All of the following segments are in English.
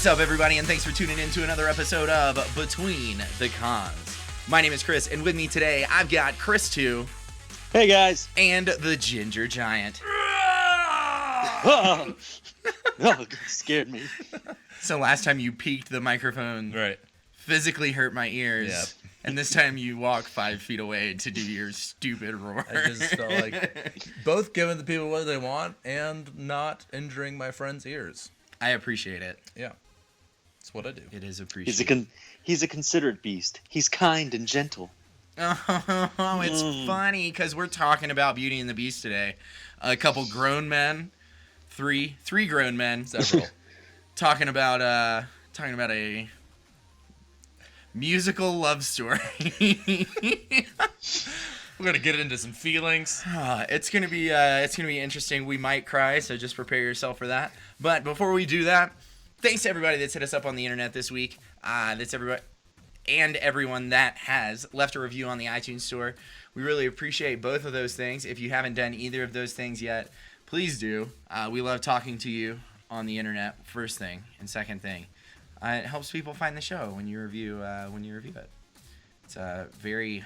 What's up, everybody, and thanks for tuning in to another episode of Between the Cons. My name is Kris, and with me today, I've got Kris Too. Hey, guys. And the Ginger Giant. Oh, it scared me. So last time you peeked the microphone, right, physically hurt my ears. Yep. And this time you walk 5 feet away to do your stupid roar. I just felt like both giving the people what they want and not injuring my friend's ears. I appreciate it. Yeah, that's what I do. It is appreciated. He's a considerate beast. He's kind and gentle. Oh, it's funny because we're talking about Beauty and the Beast today. A couple grown men, three grown men, Several, talking about a musical love story. We're gonna get into some feelings. It's gonna be interesting. We might cry, so just prepare yourself for that. But before we do that, thanks to everybody that's hit us up on the internet this week. That's everybody and everyone that has left a review on the iTunes store. We really appreciate both of those things. If you haven't done either of those things yet, please do. We love talking to you on the internet. First thing, and second thing. It helps people find the show when you review it. It's very,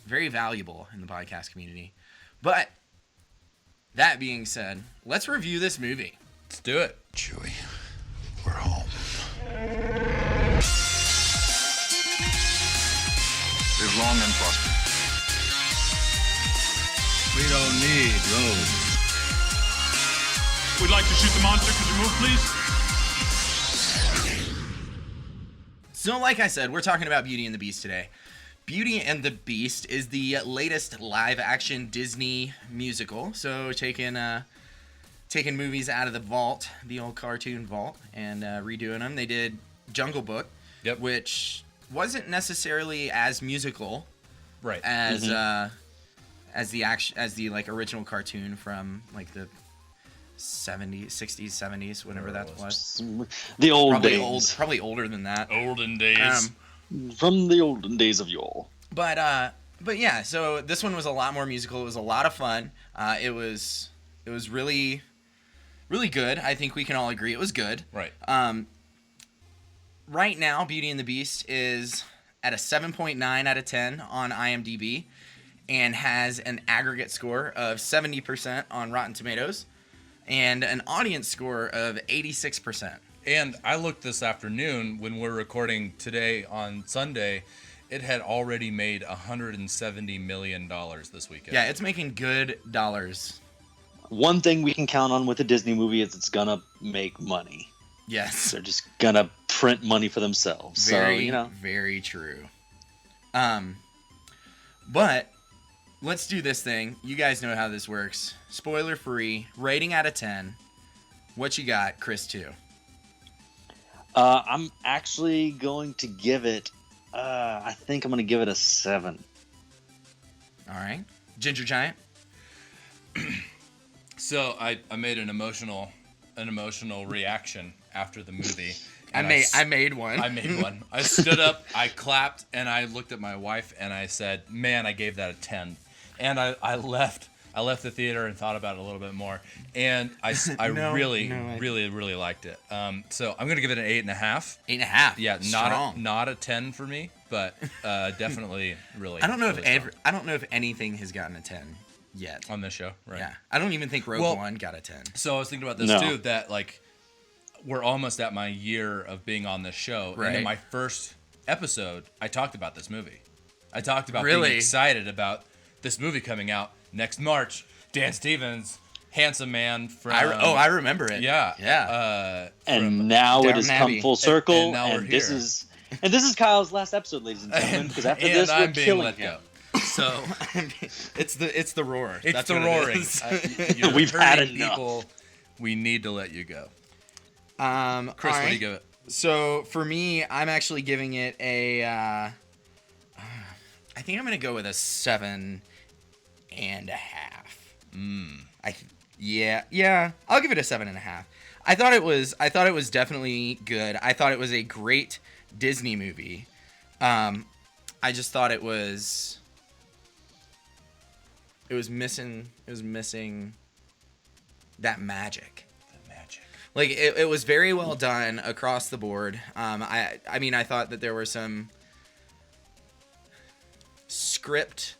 very valuable in the podcast community. But that being said, let's review this movie. Let's do it. Chewie, we're home. Live long and prosper. We don't need roads. We'd like to shoot the monster. Could you move, please? So like I said, we're talking about Beauty and the Beast today. Beauty and the Beast is the latest live-action Disney musical. So taking movies out of the vault, the old cartoon vault, and redoing them. They did Jungle Book, Yep. which wasn't necessarily as musical, Right. as the like original cartoon from like the 70s, 60s, 70s, whenever that was. The old days. Probably older than that. Olden days. From the olden days of yore. But yeah, so this one was a lot more musical. It was a lot of fun. It was really, really good. I think we can all agree it was good. Right. Right now, Beauty and the Beast is at a 7.9 out of 10 on IMDb and has an aggregate score of 70% on Rotten Tomatoes and an audience score of 86%. And I looked this afternoon when we're recording today on Sunday. It had already made $170 million this weekend. Yeah, it's making good dollars. One thing we can count on with a Disney movie is it's gonna make money. Yes. They're just gonna print money for themselves. Very, so, very true. But let's do this thing. You guys know how this works. Spoiler free, rating out of 10. What you got, Kris Too? I'm actually going to give it. I think I'm going to give it a 7. All right, Ginger Giant. So I made an emotional reaction after the movie. I made one. I made one. I stood up, I clapped, and I looked at my wife and I said, "Man, I gave that a 10." And I left the theater and thought about it a little bit more, and I really liked it. So I'm gonna give it an 8.5. 8.5. Yeah, Strong. not a 10 for me, but definitely really. I don't know really I don't know if anything has gotten a 10 yet on this show, right? Yeah, I don't even think Rogue One got a 10. So I was thinking about this too. That like we're almost at my year of being on this show, right. And in my first episode, I talked about this movie. I talked about Really? being excited about this movie coming out next March. Dan Stevens, handsome man from. I remember it. Yeah, yeah. And now it has Downton come full circle, and now we're this here. is Kyle's last episode, ladies and gentlemen. Because after this, we're I'm being killing let him. go. So it's the roar. It's That's the what it roaring. is. You're We've had hurting enough. people. We need to let you go. Kris, all what do right. you give it? So for me, I'm actually giving it a. I think I'm gonna go with a 7.5. Yeah. I'll give it a 7.5. I thought it was definitely good. I thought it was a great Disney movie. I just thought it was missing that magic. Like it was very well done across the board. I mean, I thought that there were some script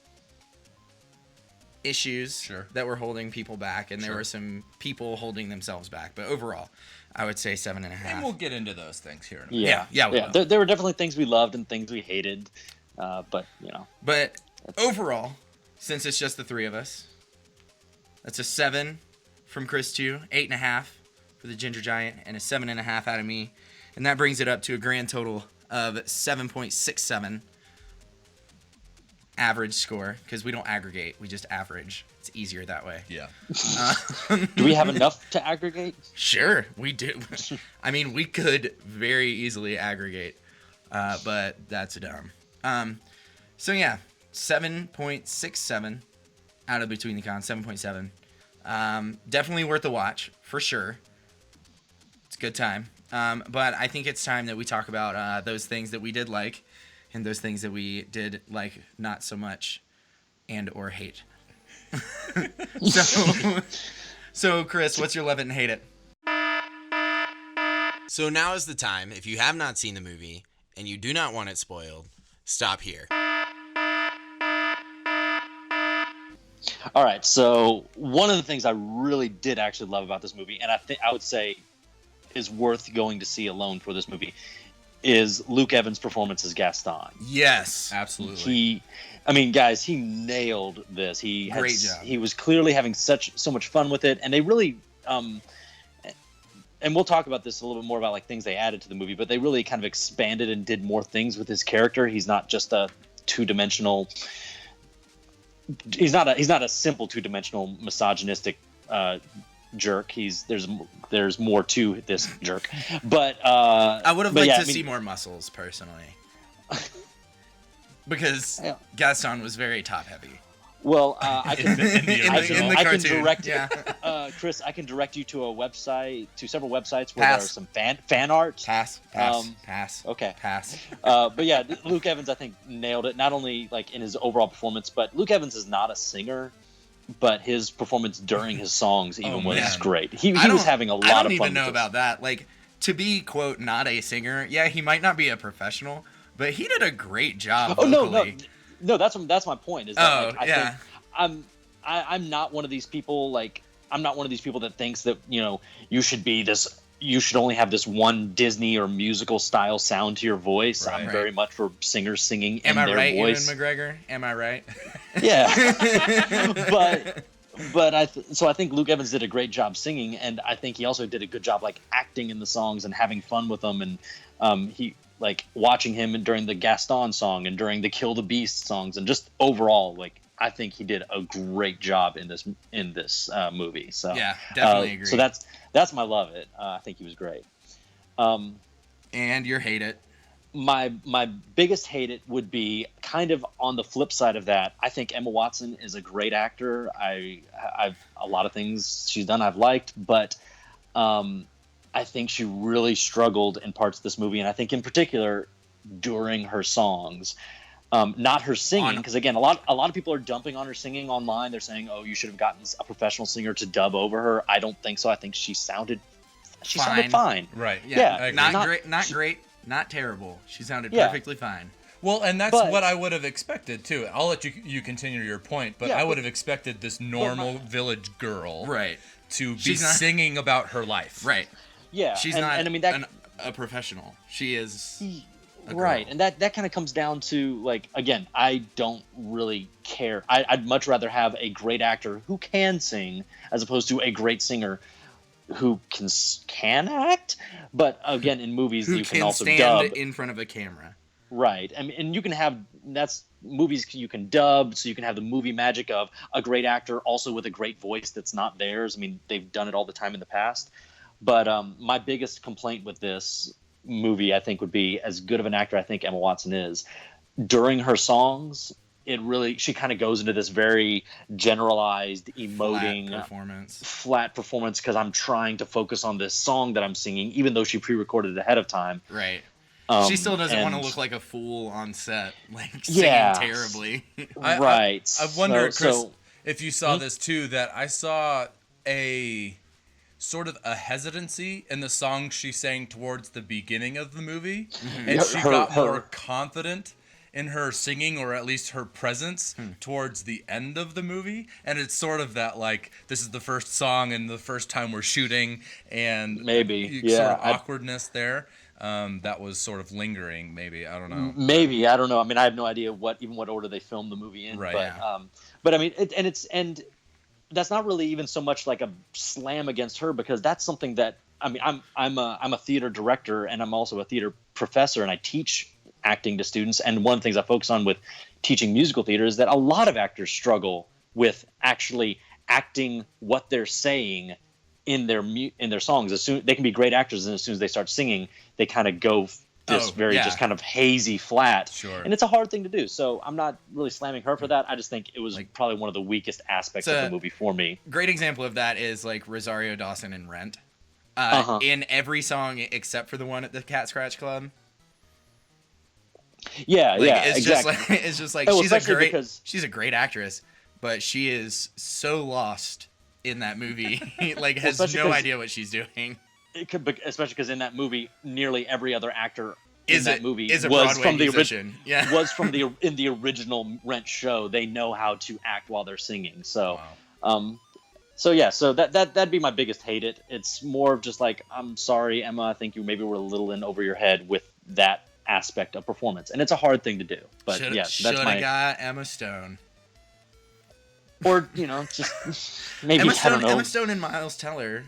issues that were holding people back, and there were some people holding themselves back. But overall, I would say 7.5. And we'll get into those things here in a Yeah, minute. Yeah. There were definitely things we loved and things we hated, but you know. But overall, since it's just the three of us, that's a 7 from Kris Too, 8.5 for the Ginger Giant, and a 7.5 out of me, and that brings it up to a grand total of 7.67 average score, because we don't aggregate, we just average. It's easier that way. Yeah. Do we have enough to aggregate? Sure, we do. I mean, we could very easily aggregate, but that's dumb. So yeah, 7.67 out of Between the Cons, 7.7. Definitely worth a watch, for sure. It's a good time. But I think it's time that we talk about those things that we did like, and those things that we did like not so much and or hate. So Chris, what's your love it and hate it? So now is the time. If you have not seen the movie and you do not want it spoiled, stop here. All right, so one of the things I really did actually love about this movie, and I would say is worth going to see alone for this movie, is Luke Evans' performance as Gaston. Yes, absolutely. Guys, he nailed this. Great job. He was clearly having so much fun with it, and they really, and we'll talk about this a little bit more about like things they added to the movie, but they really kind of expanded and did more things with his character. He's not just a two-dimensional. He's not a simple two-dimensional misogynistic jerk. There's more to this jerk, but I would have liked to see more muscles personally, because Gaston was very top heavy. Well, I can direct Chris. I can direct you to several websites where there are some fan art. Pass. Okay. Pass. But yeah, Luke Evans I think nailed it. Not only like in his overall performance, but Luke Evans is not a singer. But his performance during his songs was great. He was having a lot of fun. I don't even know about that. Like, to be, quote, not a singer, yeah, he might not be a professional, but he did a great job vocally. No, that's my point. Is that, I yeah. think I'm not one of these people. Like, I'm not one of these people that thinks that you should only have this one Disney or musical style sound to your voice. Right. I'm very much for singers singing in their right, voice. Ewan McGregor? Am I right? Yeah. but I think Luke Evans did a great job singing, and I think he also did a good job like acting in the songs and having fun with them. And he like watching him during the Gaston song and during the Kill the Beast songs, and just overall like I think he did a great job in this movie. So yeah, definitely agree. So that's my love it. I think he was great. And your hate it? My biggest hate it would be kind of on the flip side of that. I think Emma Watson is a great actor. I've a lot of things she's done I've liked, but I think she really struggled in parts of this movie, and I think in particular during her songs. Not her singing, because again, a lot of people are dumping on her singing online. They're saying, "Oh, you should have gotten a professional singer to dub over her." I don't think so. I think she sounded fine. Right. Yeah. Not great. Not terrible. She sounded perfectly fine. Well, and that's what I would have expected too. I'll let you continue your point, but I would have expected this normal village girl, to be singing about her life. Right. Yeah. She's not. I mean, a professional. She is. Right, and that kind of comes down to, like, again, I don't really care. I'd much rather have a great actor who can sing as opposed to a great singer who can act. But again, in movies, you can also dub in front of a camera. Right, and you can have movies you can dub, so you can have the movie magic of a great actor also with a great voice that's not theirs. I mean, they've done it all the time in the past. But my biggest complaint with this movie, I think, would be, as good of an actor I think Emma Watson is, during her songs, she kind of goes into this very generalized, emoting, flat performance because I'm trying to focus on this song that I'm singing, even though she pre-recorded it ahead of time. Right. She still doesn't want to look like a fool on set, like singing terribly. I wonder, Chris, if you saw this too, that I saw a sort of a hesitancy in the song she sang towards the beginning of the movie, Mm-hmm. and she got more confident in her singing, or at least her presence, towards the end of the movie. And it's sort of that, like, this is the first song and the first time we're shooting, and sort of awkwardness there. That was sort of lingering, maybe. I don't know. Maybe, I don't know. I mean, I have no idea what order they filmed the movie in. Right. But I mean, and that's not really even so much like a slam against her, because that's something that, I mean, I'm a theater director, and I'm also a theater professor, and I teach acting to students. And one of the things I focus on with teaching musical theater is that a lot of actors struggle with actually acting what they're saying in their songs. They can be great actors, and as soon as they start singing, they kind of go just kind of hazy flat. Sure. And it's a hard thing to do. So I'm not really slamming her for that. I just think it was probably one of the weakest aspects of the movie for me. Great example of that is like Rosario Dawson in Rent. In every song except for the one at the Cat Scratch Club. Yeah, it's exactly. just like she's a great actress, but she is so lost in that movie. Like has no idea what she's doing. Especially because in that movie, nearly every other actor is a Broadway musician. Was from the original Rent show. They know how to act while they're singing. So, so that'd be my biggest hate. It's more of just like, I'm sorry, Emma. I think you maybe were a little in over your head with that aspect of performance, and it's a hard thing to do. But should have got Emma Stone, or just maybe Emma Stone. I don't know. Emma Stone and Miles Teller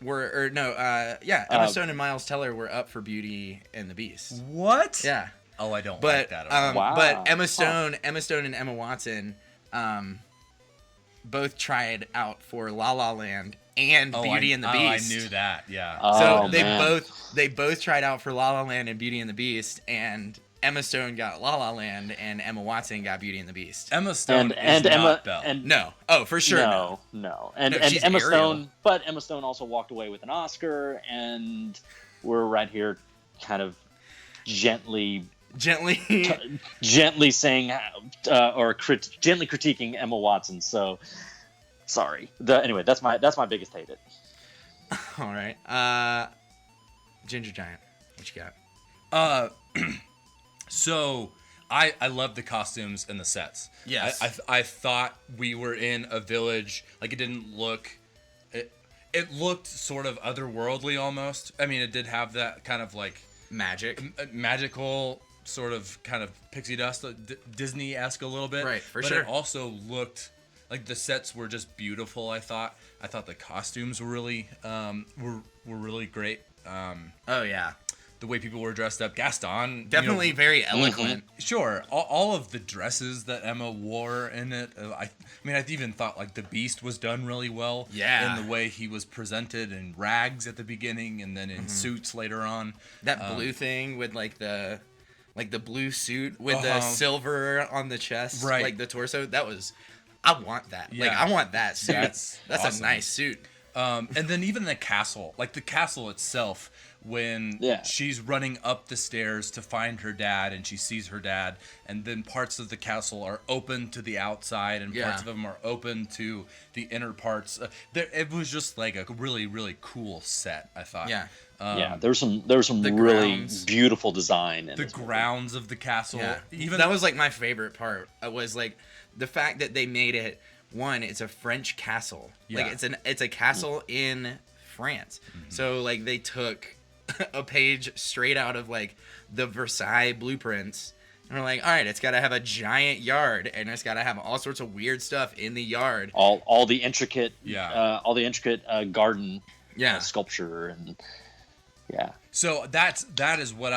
Emma Stone and Miles Teller were up for Beauty and the Beast. What? Yeah. Oh, I don't like that. Wow. But Emma Stone and Emma Watson, both tried out for La La Land and Beauty and the Beast. I knew that. Yeah. So they both tried out for La La Land and Beauty and the Beast, and Emma Stone got La La Land, and Emma Watson got Beauty and the Beast. Emma Stone and is Emma not Belle. No. Oh, for sure. No. And she's Emma Ariel. Stone, but Emma Stone also walked away with an Oscar, and we're right here, kind of gently saying gently critiquing Emma Watson. So sorry. Anyway, that's my biggest hate. All right. Ginger Giant, what you got? So I love the costumes and the sets. Yes. I thought we were in a village. Like, it didn't look. It looked sort of otherworldly almost. I mean, it did have that kind of like magical sort of kind of pixie dust, Disney-esque a little bit. Right, for but sure. It also looked like the sets were just beautiful. I thought the costumes were really were really great. Oh yeah. The way people were dressed up, Gaston Definitely very eloquent. Sure, all of the dresses that Emma wore in it. I even thought like the Beast was done really well. Yeah. In the way he was presented in rags at the beginning, and then in suits later on. That blue thing with like the blue suit with the silver on the chest, right? Like the torso. That was. I want that. Yeah. Like I want that suit. That's awesome. a nice suit. And then even the castle, like the castle itself, when she's running up the stairs to find her dad, and she sees her dad, and then parts of the castle are open to the outside, and parts of them are open to the inner parts. It was just like a really, really cool set, I thought. Yeah. There was some really grounds. Beautiful design in the grounds of the castle. Yeah. Even that was like my favorite part. Was like the fact that they made it. One, it's a French castle. Yeah. Like it's a castle in France. So like they took a page straight out of like the Versailles blueprints. And we're like, all right, it's got to have a giant yard, and it's got to have all sorts of weird stuff in the yard. All the intricate garden sculpture and So that is what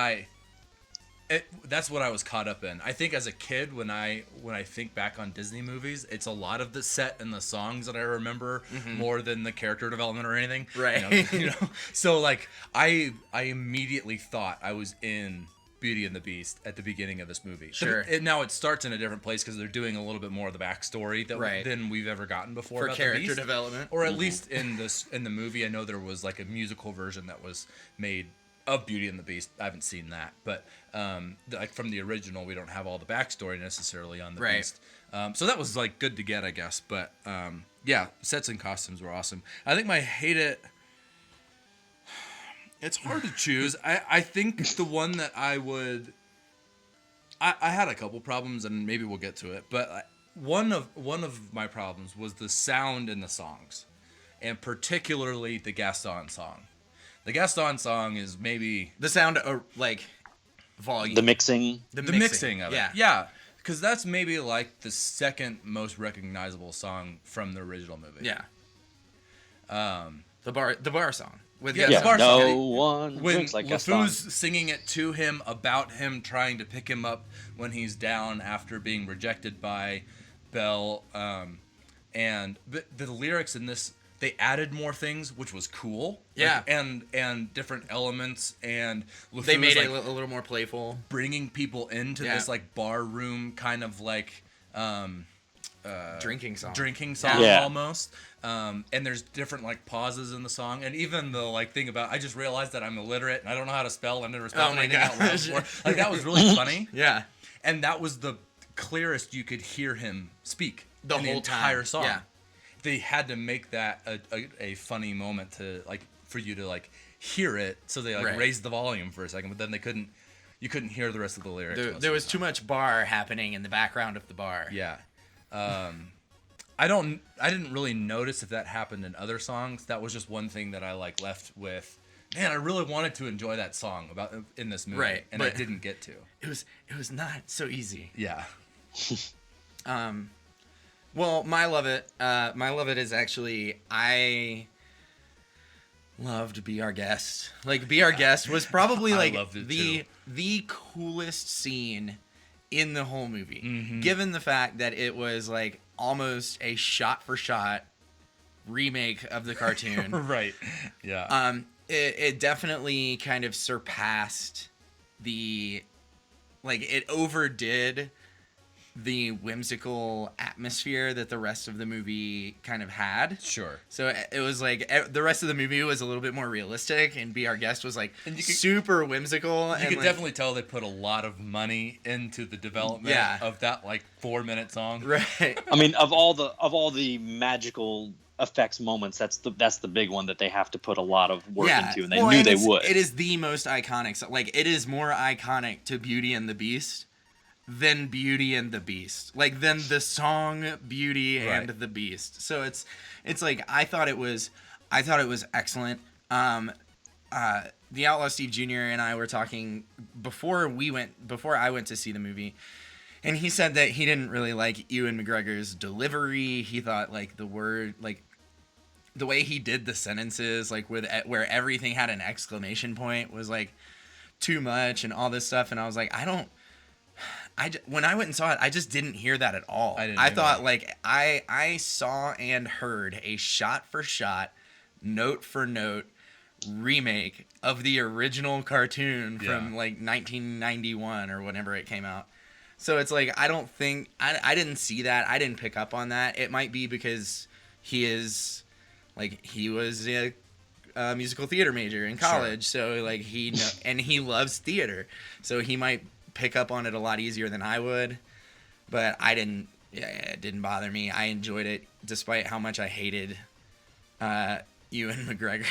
that's what I was caught up in. I think as a kid, when I think back on Disney movies, it's a lot of the set and the songs that I remember more than the character development or anything. Right. You know? So like I immediately thought I was in Beauty and the Beast at the beginning of this movie. Sure. Now it starts in a different place because they're doing a little bit more of the backstory than we've ever gotten before for about character the Beast. development, or at least in the movie. I know there was like a musical version that was made of Beauty and the Beast. I haven't seen that, but like from the original, we don't have all the backstory necessarily on the Beast. So that was like good to get, I guess. But yeah, sets and costumes were awesome. I think my hate it. It's hard to choose. I think the one that I would. I had a couple problems, and maybe we'll get to it. But one of my problems was the sound in the songs, and particularly the Gaston song. The Gaston song is maybe the sound like volume, the mixing of it. Yeah, because that's maybe like the second most recognizable song from the original movie. Yeah. The bar song. With the bar song. No one drinks like Gaston. LeFou's singing it to him about him trying to pick him up when he's down after being rejected by Belle. And the lyrics in this, they added more things, which was cool. Yeah. Like, and different elements, and LeFou they made it like a little more playful, bringing people into this like bar room kind of like drinking song almost. And there's different like pauses in the song, and even the like thing about I just realized that I'm illiterate and I don't know how to spell. I've never spelled anything out loud before. Like that was really funny. Yeah. And that was the clearest you could hear him speak the in whole the entire time. song. Yeah. They had to make that a funny moment to like for you to like hear it, so they like raised the volume for a second, but then you couldn't hear the rest of the lyrics. There was too much bar happening in the background of the bar. Yeah. I didn't really notice if that happened in other songs. That was just one thing that I like left with. Man, I really wanted to enjoy that song in this movie, and I didn't get to. It was not so easy. Yeah. Well, my love it is actually I loved Be Our Guest. Like Be Our Guest was probably like the coolest scene in the whole movie, given the fact that it was like almost a shot-for-shot remake of the cartoon. Right. Yeah. It definitely kind of surpassed it overdid the whimsical atmosphere that the rest of the movie kind of had. Sure. So it was like the rest of the movie was a little bit more realistic, and Be Our Guest was like super whimsical. You could definitely tell they put a lot of money into the development of that like 4-minute song. Right. I mean, of all the magical effects moments, that's the big one that they have to put a lot of work into, and they knew they would. It is the most iconic. So, like, it is more iconic to Beauty and the Beast than Beauty and the Beast. Like, than the song Beauty and the Beast. So it's like I thought it was excellent. The Outlaw Steve Jr. and I were talking before I went to see the movie. And he said that he didn't really like Ewan McGregor's delivery. He thought like the word, like the way he did the sentences, like where everything had an exclamation point was like too much and all this stuff. And I was like, when I went and saw it, I just didn't hear that at all. I thought like I saw and heard a shot for shot, note for note remake of the original cartoon from like 1991 or whenever it came out. So it's like, I don't think, I didn't see that. I didn't pick up on that. It might be because he was a musical theater major in college. Sure. So like and he loves theater. So he might pick up on it a lot easier than I would. But I didn't, it didn't bother me. I enjoyed it despite how much I hated Ewan McGregor.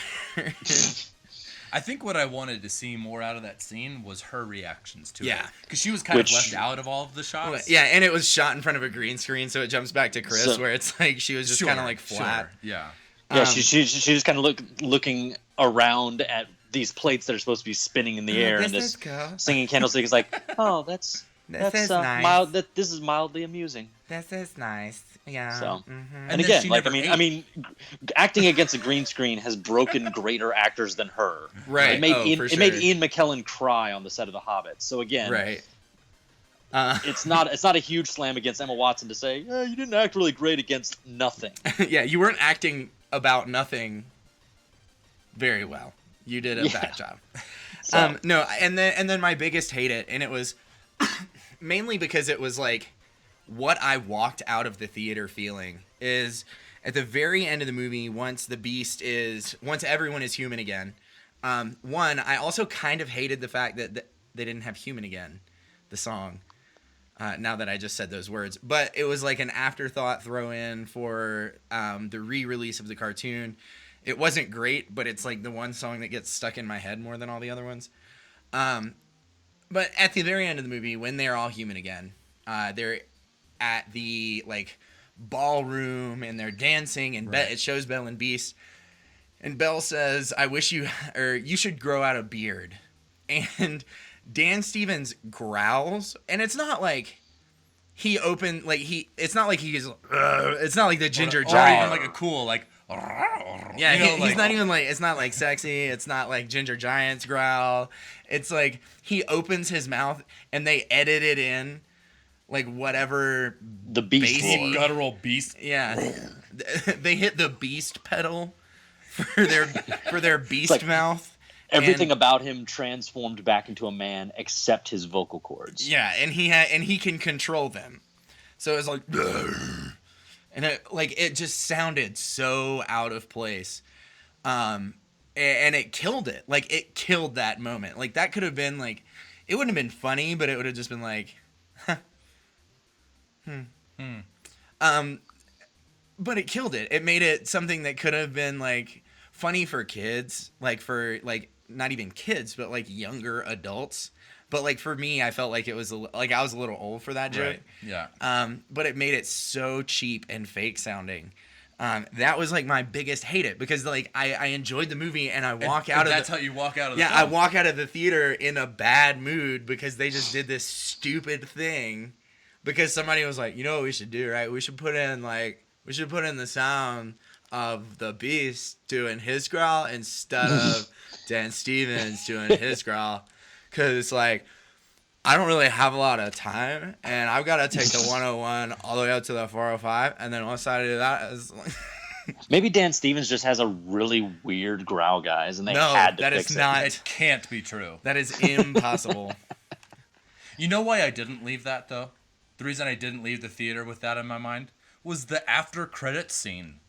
I think what I wanted to see more out of that scene was her reactions to it. Yeah. Because she was kind of left out of all of the shots. Yeah, and it was shot in front of a green screen, so it jumps back to Kris, where it's like she was just kind of like flat. Sure. Yeah. Yeah, she just kind of looking around at these plates that are supposed to be spinning in the air, and this singing candlestick is like, oh, that's nice. This is mildly amusing. This is nice. Yeah. So, and again, like I mean, acting against a green screen has broken greater actors than her. Right. It made Ian McKellen cry on the set of The Hobbit. So again, right. It's not a huge slam against Emma Watson to say, you didn't act really great against nothing. Yeah, you weren't acting about nothing very well. You did a bad job. So. No, and then my biggest hate it, and it was mainly because it was like what I walked out of the theater feeling is at the very end of the movie, once everyone is human again, One, I also kind of hated the fact that they didn't have Human Again, the song. Now that I just said those words, but it was like an afterthought throw in for the re-release of the cartoon. It wasn't great, but it's like the one song that gets stuck in my head more than all the other ones. But at the very end of the movie, when they're all human again, they're at the like ballroom and they're dancing, and Right. it shows Belle and Beast, and Belle says, you should grow out a beard," and Dan Stevens growls, and it's not like it's not like he's, it's not like the Ginger Or Giant. even like a cool like. Yeah, you know, he's like- not even like, it's not like sexy. It's not like Ginger Giant's growl. It's like he opens his mouth and they edit it in like whatever. The beast Basie- roar. guttural beast. Yeah, they hit the beast pedal for their beast like mouth. Everything And- about him transformed back into a man except his vocal cords. Yeah, and he can control them. So it's like, and it just sounded so out of place, and it killed it. Like it killed that moment. Like that could have been like, it wouldn't have been funny, but it would have just been like, but it killed it. It made it something that could have been like funny for kids, like for like not even kids, but like younger adults. But like for me, I felt like it was like I was a little old for that joke. Right. Yeah. But it made it so cheap and fake sounding. That was like my biggest hate it, because like I enjoyed the movie and I walk out of That's how you walk out of the I film. walk out of the theater in a bad mood because they just did this stupid thing. Because somebody was like, you know what we should do, right? We should put in the sound of the Beast doing his growl instead of Dan Stevens doing his growl. Because, like, I don't really have a lot of time, and I've got to take the 101 all the way up to the 405, and then once I do that, it's like... Maybe Dan Stevens just has a really weird growl, guys, and they No, had to that fix is it. not... It can't be true. That is impossible. You know why I didn't leave that though? The reason I didn't leave the theater with that in my mind was the after credits scene.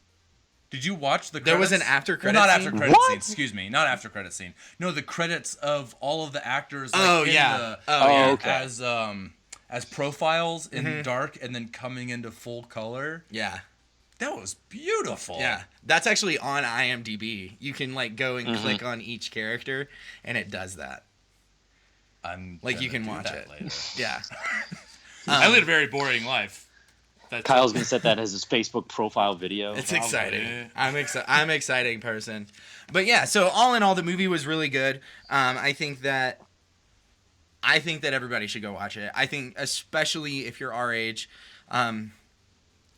Did you watch the credits? There was an after credits not scene? after credits What? scene, excuse me. Not after credits scene. No, the credits of all of the actors like, Oh, in yeah. the, Oh, yeah. okay. as profiles in dark and then coming into full color. Yeah. That was beautiful. Yeah. That's actually on IMDb. You can, like, go and Mm-hmm. click on each character, and it does that. I'm Like, you gonna can do watch that it. later. Yeah. I lead a very boring life. That's Kyle's gonna set that as his Facebook profile video. It's Probably. exciting. I'm an exciting person. But yeah, so all in all, the movie was really good. I think that everybody should go watch it. I think especially if you're our age, and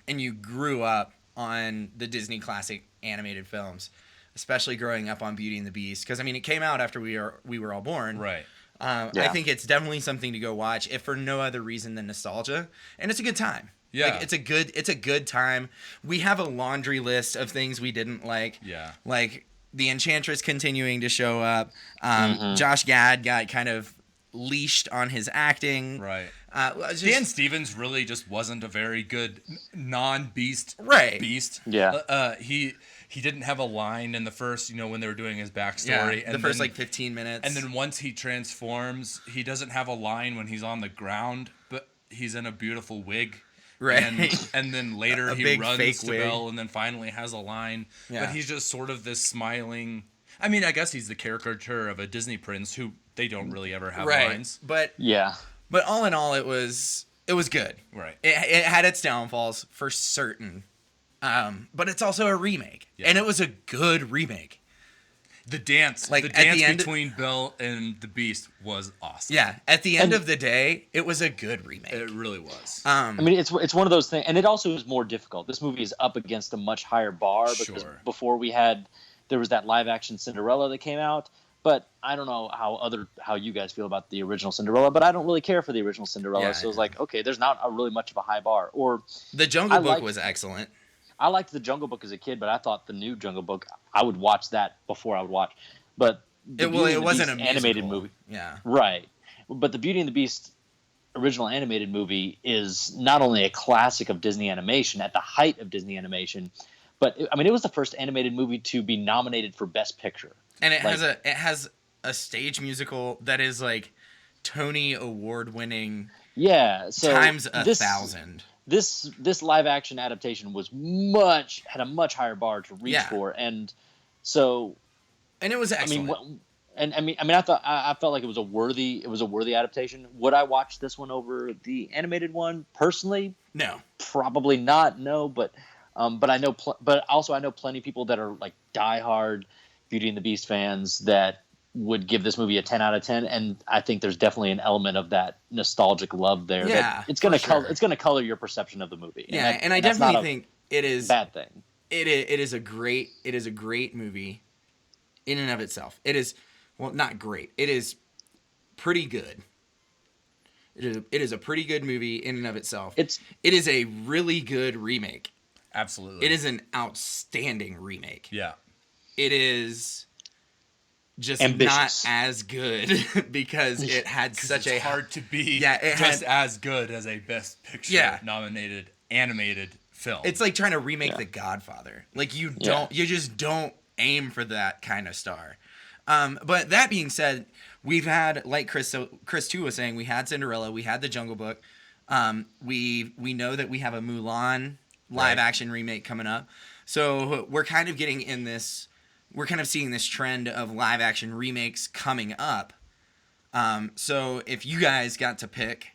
you grew up on the Disney classic animated films, especially growing up on Beauty and the Beast, because I mean it came out after we were all born. right. I Yeah. think it's definitely something to go watch, if for no other reason than nostalgia, and it's a good time. Yeah. Like, it's a good time. We have a laundry list of things we didn't like. Yeah. Like the Enchantress continuing to show up. Josh Gad got kind of leashed on his acting. Right. Just- Dan Stevens really just wasn't a very good non-beast Right. beast. Yeah. He didn't have a line in the first, when they were doing his yeah, backstory. the first like 15 minutes. And then once he transforms, he doesn't have a line when he's on the ground, but he's in a beautiful wig. Right. And then later A he big runs fake to wig. Belle and then finally has a line. Yeah. But he's just sort of this smiling... I mean, I guess he's the caricature of a Disney prince who they don't really ever have right. lines. But Yeah. all in all, it was good. Right. It had its downfalls for certain. But it's also a remake. Yeah. And it was a good remake. The dance, Like, the at the dance end- between Belle and the Beast was awesome. Yeah. At the end And- of the day, it was a good remake. It really was. I mean, it's one of those things, and it also is more difficult. This movie is up against a much higher bar because Sure. before there was that live action Cinderella that came out. But I don't know how you guys feel about the original Cinderella, but I don't really care for the original Cinderella. Yeah, So it's like, okay, there's not really much of a high bar. Or The Jungle I Book like- was excellent. I liked the Jungle Book as a kid, but I thought the new Jungle Book, I would watch that before I would watch. But the Beauty and It the wasn't a Beast animated musical. movie. Yeah. Right. But the Beauty and the Beast original animated movie is not only a classic of Disney animation at the height of Disney animation, but I mean, it was the first animated movie to be nominated for Best Picture. And it has a stage musical that is like Tony Award winning. Yeah, so times 1,000. This live action adaptation had a much higher bar to reach for, and so. And it was excellent. I felt like it was a worthy adaptation. Would I watch this one over the animated one personally? No, probably not. No, but I know, but also I know plenty of people that are like diehard Beauty and the Beast fans that would give this movie a 10 out of 10, and I think there's definitely an element of that nostalgic love there. Yeah, it's gonna color your perception of the movie. Yeah, and I definitely think it is a bad thing. It is a great movie in and of itself. It is, well, not great. It is pretty good. It is a pretty good movie in and of itself. It is a really good remake. Absolutely. It is an outstanding remake. Yeah. It is just ambitious. Not as good because it had such it's hard to be as good as a Best Picture nominated animated film. It's like trying to remake The Godfather. Like you just don't aim for that kind of star. But that being said, we've had, like Kris Too was saying, we had Cinderella, we had The Jungle Book. We know that we have a Mulan live action remake coming up. So we're kind of getting in this. We're kind of seeing this trend of live action remakes coming up. So if you guys got to pick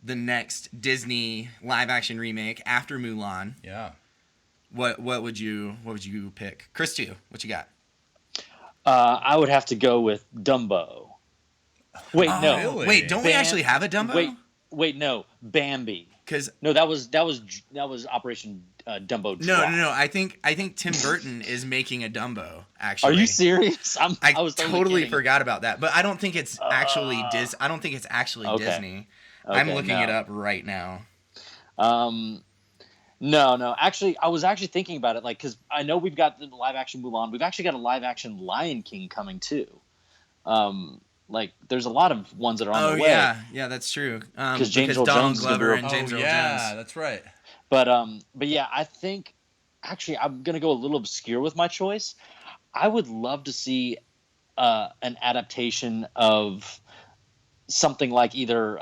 the next Disney live action remake after Mulan, what would you pick? Kris Too, what you got? I would have to go with Dumbo. Wait, no. Really? Wait, don't we actually have a Dumbo? Wait, no. Bambi. No, that was Operation Dumbo Drop. No. I think Tim Burton is making a Dumbo. Actually, are you serious? I was totally forgot about that, but I don't think it's actually I don't think it's actually Disney. Okay, I'm looking it up right now. No. Actually, I was actually thinking about it, like, because I know we've got the live action Mulan. We've actually got a live action Lion King coming too. Like, there's a lot of ones that are on the way. Yeah, that's true. Because Donald Jones Glover and James Earl Jones. Yeah, that's right. But yeah, I think actually I'm gonna go a little obscure with my choice. I would love to see an adaptation of something like either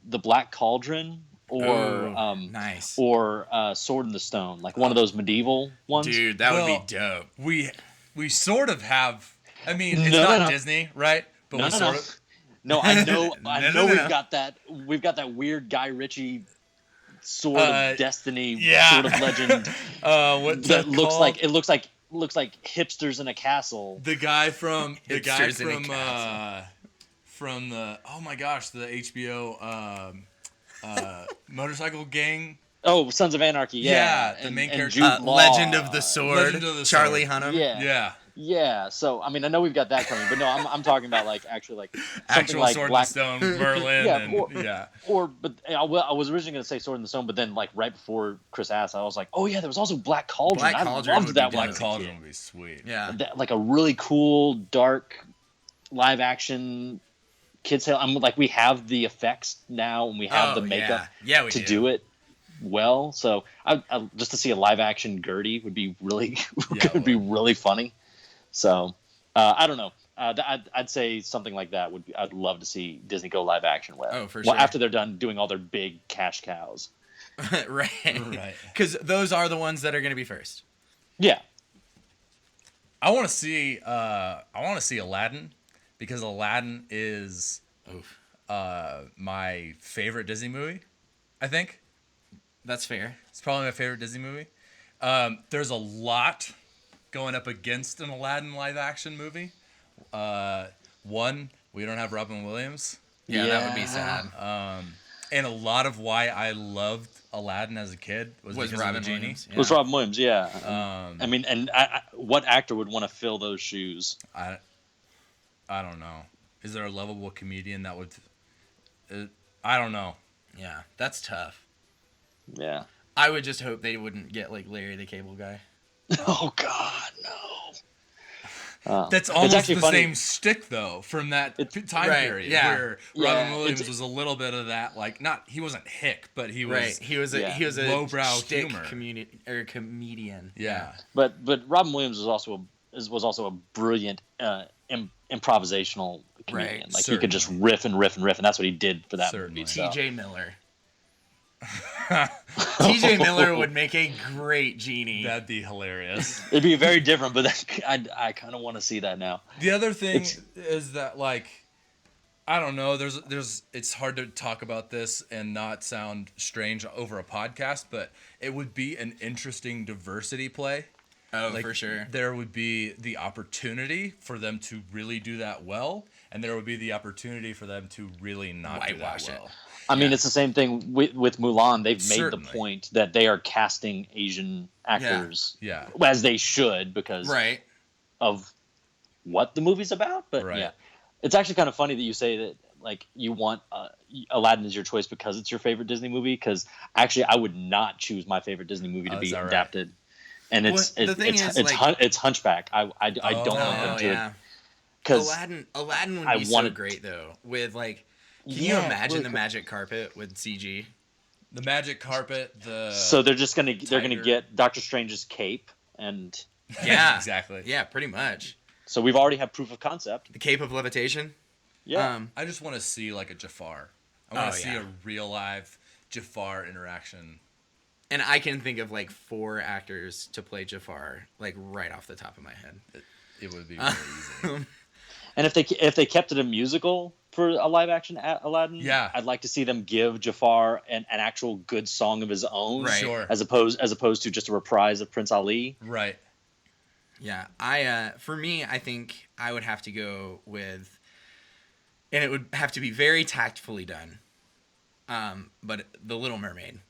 The Black Cauldron or nice, or Sword in the Stone, like one of those medieval ones. Dude, that would be dope. We sort of have. I mean, it's not Disney, right? But we sort of. No, I know. We've got that. We've got that weird Guy Ritchie Sword of Destiny sort of legend. What's that looks called? like? It looks like hipsters in a castle. The guy from the oh my gosh, the HBO motorcycle gang. Oh, Sons of Anarchy. Yeah, the main character. Legend of the Sword. Charlie Hunnam. Yeah. So I mean, I know we've got that coming, but no, I'm talking about like actually actual like Sword Black... and Stone, Merlin. But I was originally going to say Sword in the Stone, but then like right before Chris asked, I was like, oh yeah, there was also Black Cauldron. I loved that one. Black Cauldron would be sweet. Yeah, like a really cool dark live action kids tale. I'm like, we have the effects now, and we have the makeup to do it well. So I just to see a live action Gertie would be really be really funny. So I don't know. I'd say something like that would be. I'd love to see Disney go live action with. Oh, for sure. Well, after they're done doing all their big cash cows. right. Because those are the ones that are going to be first. Yeah. I want to see Aladdin, because Aladdin is my favorite Disney movie. I think that's fair. It's probably my favorite Disney movie. There's a lot going up against an Aladdin live action movie. One, we don't have Robin Williams. Yeah, that would be sad. And a lot of why I loved Aladdin as a kid was because Robin of the genie. Williams. Yeah. It was Robin Williams, yeah. I mean, and what actor would want to fill those shoes? I don't know. Is there a lovable comedian that would? I don't know. Yeah, that's tough. Yeah. I would just hope they wouldn't get like Larry the Cable Guy. Oh God, no. That's almost the same shtick though from that time period where Robin Williams was a little bit of that, like he wasn't hick, but he was he was a lowbrow humor comedian. Yeah. But Robin Williams was also was also a brilliant improvisational comedian. Right, Like he could just riff and riff and riff, and that's what he did for that Certainly. movie. So. T.J. Miller. T.J. Miller would make a great genie. That'd be hilarious. It'd be very different, but I kind of want to see that now. The other thing is that, like, I don't know. There's. It's hard to talk about this and not sound strange over a podcast, but it would be an interesting diversity play. Oh, Like, for sure. There would be the opportunity for them to really do that well, and there would be the opportunity for them to really not Whitewash do it. that well. I mean, it's the same thing with Mulan. They've made Certainly. the point that they are casting Asian actors, Yeah. as they should, because Right. of what the movie's about. But Right. yeah, it's actually kind of funny that you say that, like, you want Aladdin is your choice because it's your favorite Disney movie. Because actually, I would not choose my favorite Disney movie to Oh, be is that right? adapted. And it's Well, the thing is, like- it's Hunchback. I don't want them Oh, to, yeah. because Aladdin would I be so wanted- great, though. With, like, can you Yeah, imagine really the cool. magic carpet with CG? The magic carpet. so they're gonna Tiger. get Doctor Strange's cape, and Yeah. Exactly. Yeah, pretty much. so we've already had proof of concept. The Cape of Levitation. Yeah. I just want to see like a Jafar. I want to see yeah. a real live Jafar interaction. And I can think of, like, 4 actors to play Jafar, like, right off the top of my head. It would be very easy. And if they kept it a musical for a live action Aladdin, Yeah. I'd like to see them give Jafar an actual good song of his own, Right. Sure. as opposed to just a reprise of Prince Ali. Right. Yeah, for me, I think I would have to go with, and it would have to be very tactfully done, but The Little Mermaid.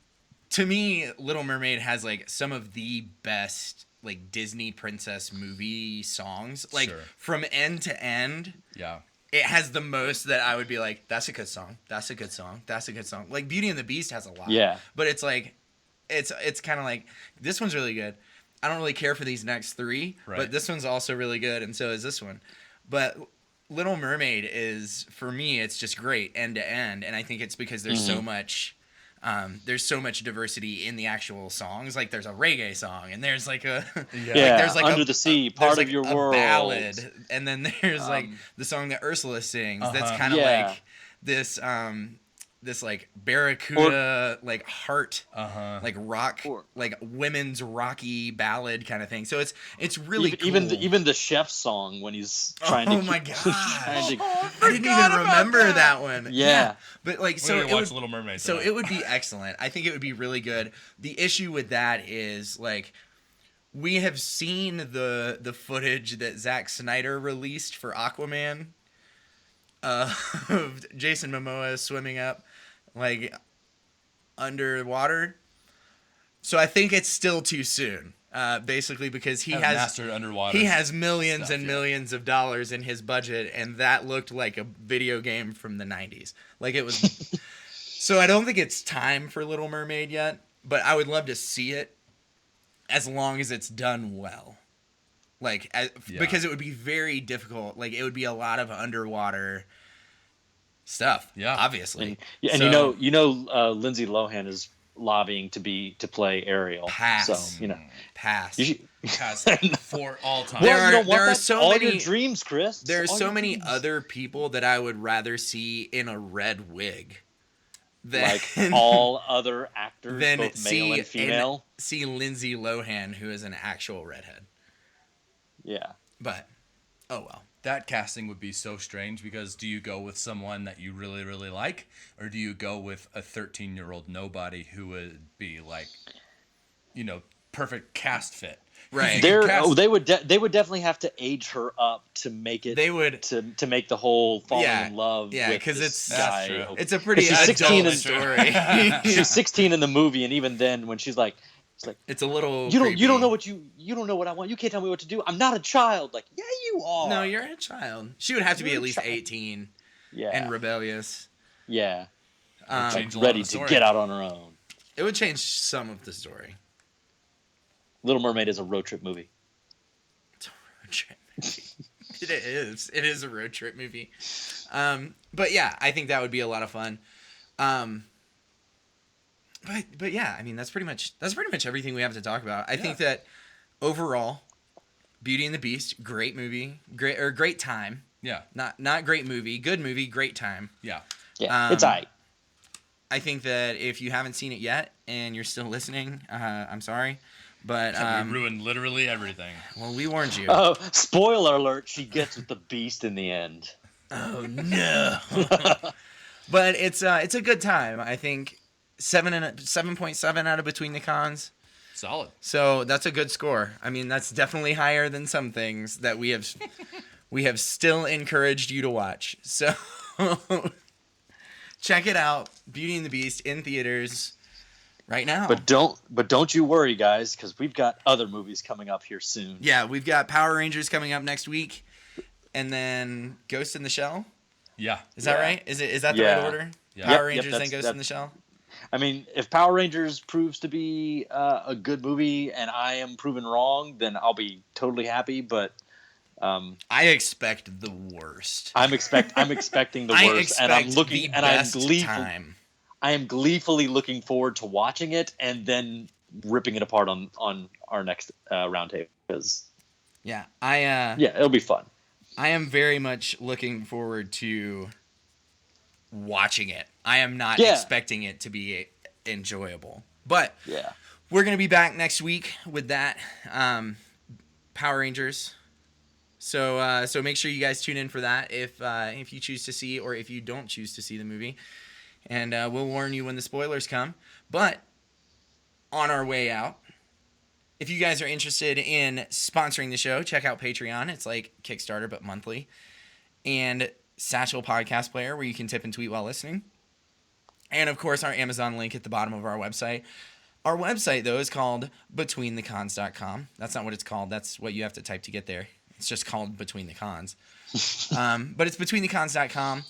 To me, Little Mermaid has, like, some of the best, like, Disney princess movie songs. Like, Sure. from end to end, Yeah. it has the most that I would be like, that's a good song, that's a good song, that's a good song. Like, Beauty and the Beast has a lot. Yeah. But it's like, it's kind of like, this one's really good. I don't really care for these next 3, Right. but this one's also really good, and so is this one. But Little Mermaid is, for me, it's just great end to end, and I think it's because there's so much diversity in the actual songs. Like, there's a reggae song, and there's like a Yeah. Yeah, Under the Sea, Part there's, of Your a World. ballad, and then there's like the song that Ursula sings. That's kind of Yeah. like this like barracuda, like heart, like rock, like women's rocky ballad kind of thing. So it's really cool. Even the chef's song when he's trying to. Oh my gosh. trying to- I didn't even remember that one. Yeah. But like, We so need to it watch would, Little Mermaid. so tonight. it would be excellent. I think it would be really good. The issue with that is, like, we have seen the footage that Zack Snyder released for Aquaman of Jason Momoa swimming up, like, underwater. So I think it's still too soon. Basically because he Have has mastered underwater. he has millions stuff, and yeah. millions of dollars in his budget, and that looked like a video game from the 90s. Like, it was. So I don't think it's time for Little Mermaid yet, but I would love to see it as long as it's done well. Like, because it would be very difficult. Like, it would be a lot of underwater stuff. Yeah. Obviously. And So- you know, Lindsay Lohan is lobbying to play Ariel. Pass. So Pass. you should. Has for all time. There Well, are- you don't want there are that? so all many- your dreams, Chris. There are All so your many dreams. other people that I would rather see in a red wig than like all other actors, than both male and female. see Lindsay Lohan, who is an actual redhead. Yeah. But oh well. That casting would be so strange because do you go with someone that you really, really like, or do you go with a 13-year-old nobody who would be like, perfect cast fit? Right. They would definitely have to age her up to make it. They would to make the whole falling in love. Yeah, with because this it's guy. it's a pretty She's 16 adult and- story. She's 16 in the movie, and even then, when she's like, It's a little. you creepy. don't know what I want. You can't tell me what to do. I'm not a child. Like, yeah, you are. No, you're a child. She would have to be You're at a least child. 18 yeah, and rebellious. yeah, Change a lot of ready the to story. get out on her own. It would change some of the story. Little Mermaid is a road trip movie. It's a road trip movie. It is. It is a road trip movie. But yeah, I think that would be a lot of fun. But yeah, I mean that's pretty much everything we have to talk about. I think that overall, Beauty and the Beast, great movie, great time. Yeah. Not great movie, good movie, great time. Yeah. Yeah, it's aight. I think that if you haven't seen it yet and you're still listening, I'm sorry, but We ruined literally everything. well, we warned you. Oh, spoiler alert! She gets with the Beast in the end. Oh no! But it's a good time. I think 7.7 out of Between the Cons. Solid. So that's a good score. I mean, that's definitely higher than some things that we have still encouraged you to watch. So check it out, Beauty and the Beast in theaters right now. But don't you worry, guys, because we've got other movies coming up here soon. Yeah, we've got Power Rangers coming up next week, and then Ghost in the Shell. Yeah. Is that right? Is that the right order? Yeah. Power Yep, Rangers, then Ghost in the Shell. I mean, if Power Rangers proves to be a good movie and I am proven wrong, then I'll be totally happy. But I expect the worst. I'm expecting the worst, and I'm looking, and I am gleefully looking forward to watching it and then ripping it apart on our next roundtable. Yeah, it'll be fun. I am very much looking forward to watching it. I am not expecting it to be enjoyable, but we're gonna be back next week with that Power Rangers. So make sure you guys tune in for that if you choose to see or if you don't choose to see the movie, and we'll warn you when the spoilers come. But on our way out, if you guys are interested in sponsoring the show, check out Patreon. It's like Kickstarter but monthly, and Satchel Podcast Player where you can tip and tweet while listening, and of course our Amazon link at the bottom of our website. Our website though is called betweenthecons.com. That's not what it's called. That's what you have to type to get there. It's just called Between the Cons. But it's betweenthecons.com.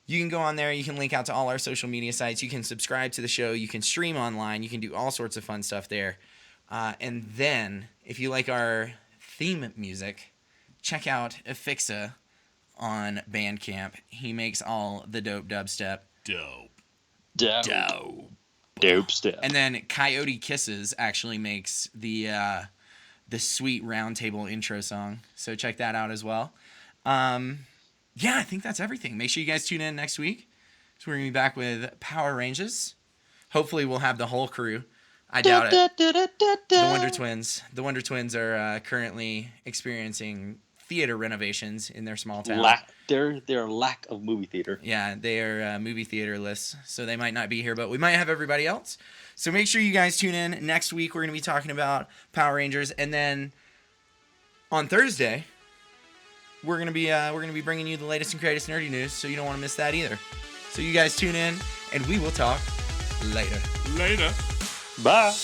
You can go on there. You can link out to all our social media sites. You can subscribe to the show. You can stream online. You can do all sorts of fun stuff there. And then, if you like our theme music, check out Affixa on Bandcamp. He makes all the dope dubstep. Dope stuff. And then Coyote Kisses actually makes the sweet Roundtable intro song. So check that out as well. Yeah, I think that's everything. Make sure you guys tune in next week. So we're going to be back with Power Rangers. Hopefully we'll have the whole crew. I doubt it. The Wonder Twins. The Wonder Twins are currently experiencing theater renovations in their small town. Their lack of movie theater. Yeah, they are movie theaterless, so they might not be here, but we might have everybody else. So make sure you guys tune in. Next week we're going to be talking about Power Rangers, and then on Thursday we're going to be bringing you the latest and greatest nerdy news, so you don't want to miss that either. So you guys tune in, and we will talk later. Later. Bye.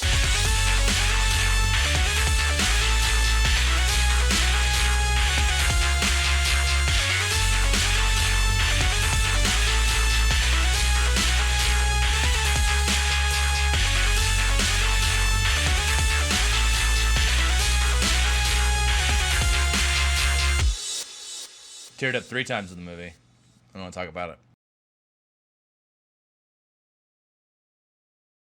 Teared up 3 times in the movie. I don't want to talk about it.